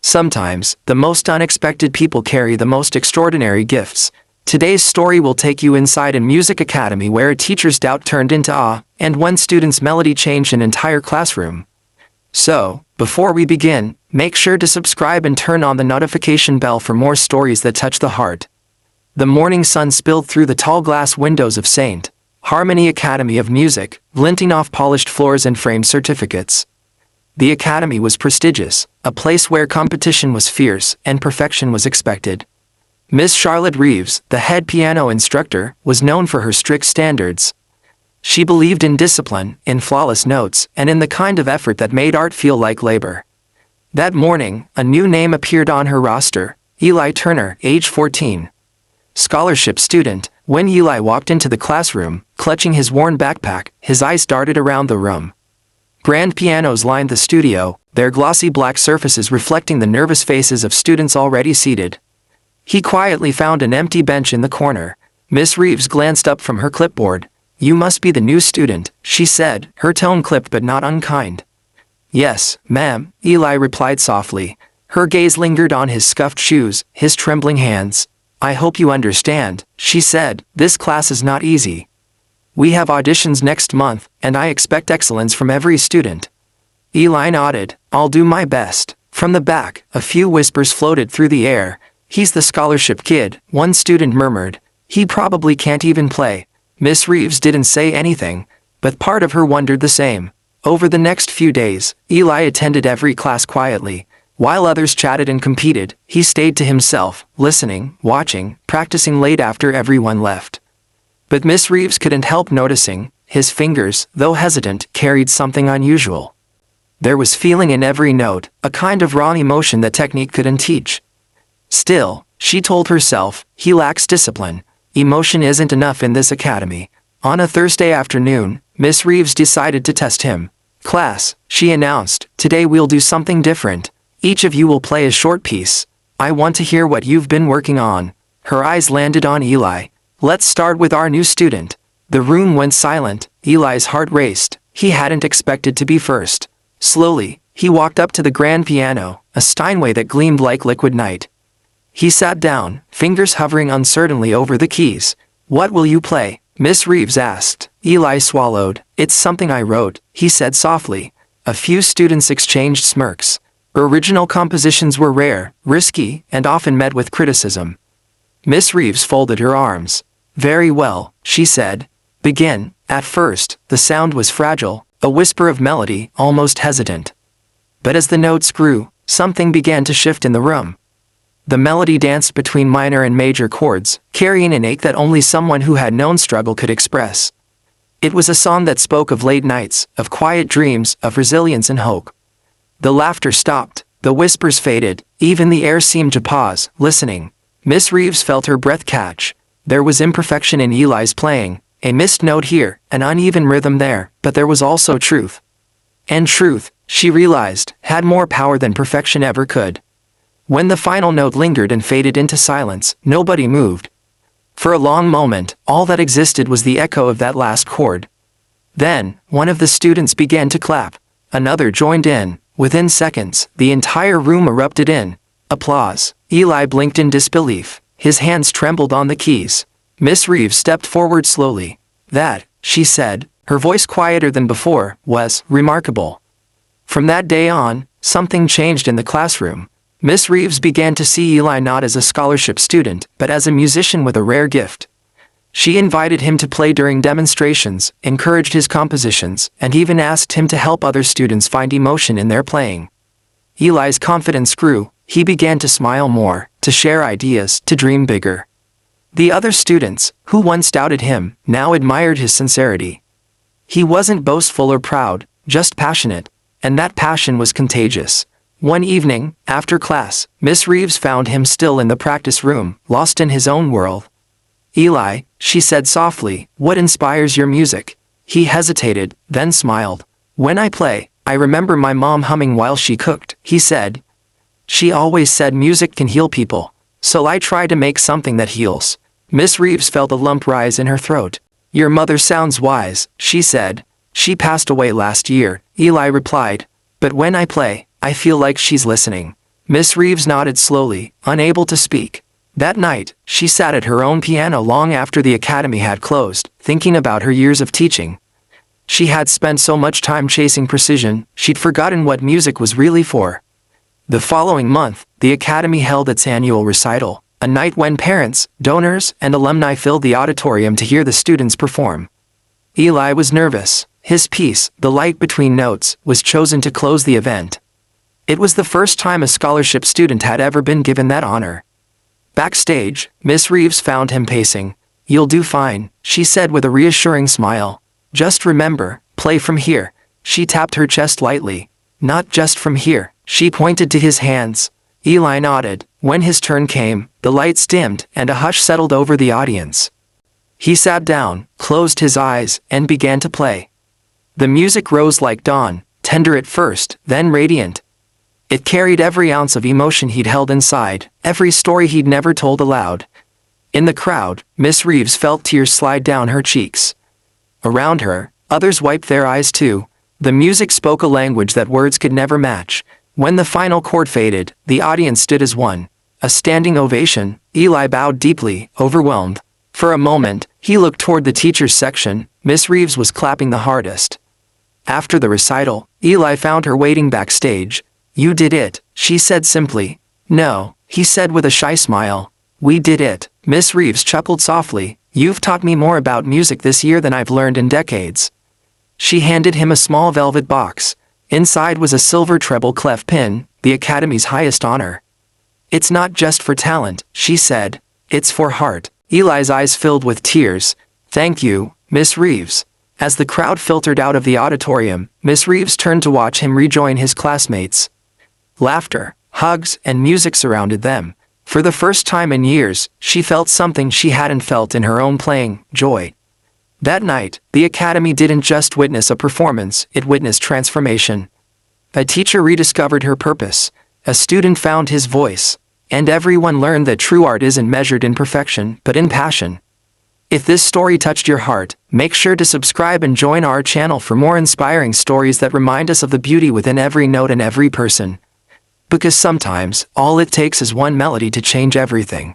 Sometimes, the most unexpected people carry the most extraordinary gifts. Today's story will take you inside a music academy where a teacher's doubt turned into awe, and one student's melody changed an entire classroom. So, before we begin, make sure to subscribe and turn on the notification bell for more stories that touch the heart. The morning sun spilled through the tall glass windows of St. Harmony Academy of Music, glinting off polished floors and framed certificates. The academy was prestigious, a place where competition was fierce and perfection was expected. Miss Charlotte Reeves, the head piano instructor, was known for her strict standards. She believed in discipline, in flawless notes, and in the kind of effort that made art feel like labor. That morning, a new name appeared on her roster, Eli Turner, age 14. Scholarship student. When Eli walked into the classroom, clutching his worn backpack, his eyes darted around the room. Grand pianos lined the studio, their glossy black surfaces reflecting the nervous faces of students already seated. He quietly found an empty bench in the corner. Miss Reeves glanced up from her clipboard. "You must be the new student," she said, her tone clipped but not unkind. "Yes, ma'am," Eli replied softly. Her gaze lingered on his scuffed shoes, his trembling hands. "I hope you understand," she said, "this class is not easy. We have auditions next month, and I expect excellence from every student." Eli nodded. "I'll do my best." From the back, a few whispers floated through the air. "He's the scholarship kid," one student murmured. "He probably can't even play." Miss Reeves didn't say anything, but part of her wondered the same. Over the next few days, Eli attended every class quietly. While others chatted and competed, he stayed to himself, listening, watching, practicing late after everyone left. But Miss Reeves couldn't help noticing, his fingers, though hesitant, carried something unusual. There was feeling in every note, a kind of raw emotion that technique couldn't teach. Still, she told herself, he lacks discipline. Emotion isn't enough in this academy. On a Thursday afternoon, Miss Reeves decided to test him. "Class," she announced, "today we'll do something different. Each of you will play a short piece. I want to hear what you've been working on." Her eyes landed on Eli. "Let's start with our new student." The room went silent. Eli's heart raced. He hadn't expected to be first. Slowly, he walked up to the grand piano, a Steinway that gleamed like liquid night. He sat down, fingers hovering uncertainly over the keys. "What will you play?" Miss Reeves asked. Eli swallowed. "It's something I wrote," he said softly. A few students exchanged smirks. Original compositions were rare, risky, and often met with criticism. Miss Reeves folded her arms. "Very well," she said. "Begin." At first, the sound was fragile, a whisper of melody, almost hesitant. But as the notes grew, something began to shift in the room. The melody danced between minor and major chords, carrying an ache that only someone who had known struggle could express. It was a song that spoke of late nights, of quiet dreams, of resilience and hope. The laughter stopped, the whispers faded, even the air seemed to pause, listening. Miss Reeves felt her breath catch. There was imperfection in Eli's playing, a missed note here, an uneven rhythm there, but there was also truth. And truth, she realized, had more power than perfection ever could. When the final note lingered and faded into silence, nobody moved. For a long moment, all that existed was the echo of that last chord. Then, one of the students began to clap. Another joined in. Within seconds, the entire room erupted in applause. Eli blinked in disbelief. His hands trembled on the keys. Miss Reeves stepped forward slowly. "That," she said, her voice quieter than before, "was remarkable." From that day on, something changed in the classroom. Miss Reeves began to see Eli not as a scholarship student, but as a musician with a rare gift. She invited him to play during demonstrations, encouraged his compositions, and even asked him to help other students find emotion in their playing. Eli's confidence grew. He began to smile more, to share ideas, to dream bigger. The other students, who once doubted him, now admired his sincerity. He wasn't boastful or proud, just passionate, and that passion was contagious. One evening, after class, Miss Reeves found him still in the practice room, lost in his own world. "Eli," she said softly, "what inspires your music?" He hesitated, then smiled. "When I play, I remember my mom humming while she cooked," he said. "She always said music can heal people, so I try to make something that heals." Miss Reeves felt a lump rise in her throat. "Your mother sounds wise," she said. "She passed away last year," Eli replied. "But when I play, I feel like she's listening." Miss Reeves nodded slowly, unable to speak. That night, she sat at her own piano long after the academy had closed, thinking about her years of teaching. She had spent so much time chasing precision, she'd forgotten what music was really for. The following month, the academy held its annual recital, a night when parents, donors, and alumni filled the auditorium to hear the students perform. Eli was nervous. His piece, The Light Between Notes, was chosen to close the event. It was the first time a scholarship student had ever been given that honor. Backstage, Miss Reeves found him pacing. "You'll do fine," she said with a reassuring smile. "Just remember, play from here." She tapped her chest lightly. "Not just from here." She pointed to his hands. Eli nodded. When his turn came, the lights dimmed and a hush settled over the audience. He sat down, closed his eyes, and began to play. The music rose like dawn, tender at first, then radiant. It carried every ounce of emotion he'd held inside, every story he'd never told aloud. In the crowd, Miss Reeves felt tears slide down her cheeks. Around her, others wiped their eyes too. The music spoke a language that words could never match. When the final chord faded, the audience stood as one. A standing ovation. Eli bowed deeply, overwhelmed. For a moment, he looked toward the teachers' section. Miss Reeves was clapping the hardest. After the recital, Eli found her waiting backstage. "You did it," she said simply. "No," he said with a shy smile. "We did it." Miss Reeves chuckled softly. "You've taught me more about music this year than I've learned in decades." She handed him a small velvet box. Inside was a silver treble clef pin, the Academy's highest honor. "It's not just for talent," she said. "It's for heart." Eli's eyes filled with tears. "Thank you, Miss Reeves." As the crowd filtered out of the auditorium, Miss Reeves turned to watch him rejoin his classmates. Laughter, hugs, and music surrounded them. For the first time in years, she felt something she hadn't felt in her own playing, joy. That night, the Academy didn't just witness a performance, it witnessed transformation. A teacher rediscovered her purpose. A student found his voice. And everyone learned that true art isn't measured in perfection, but in passion. If this story touched your heart, make sure to subscribe and join our channel for more inspiring stories that remind us of the beauty within every note and every person. Because sometimes, all it takes is one melody to change everything.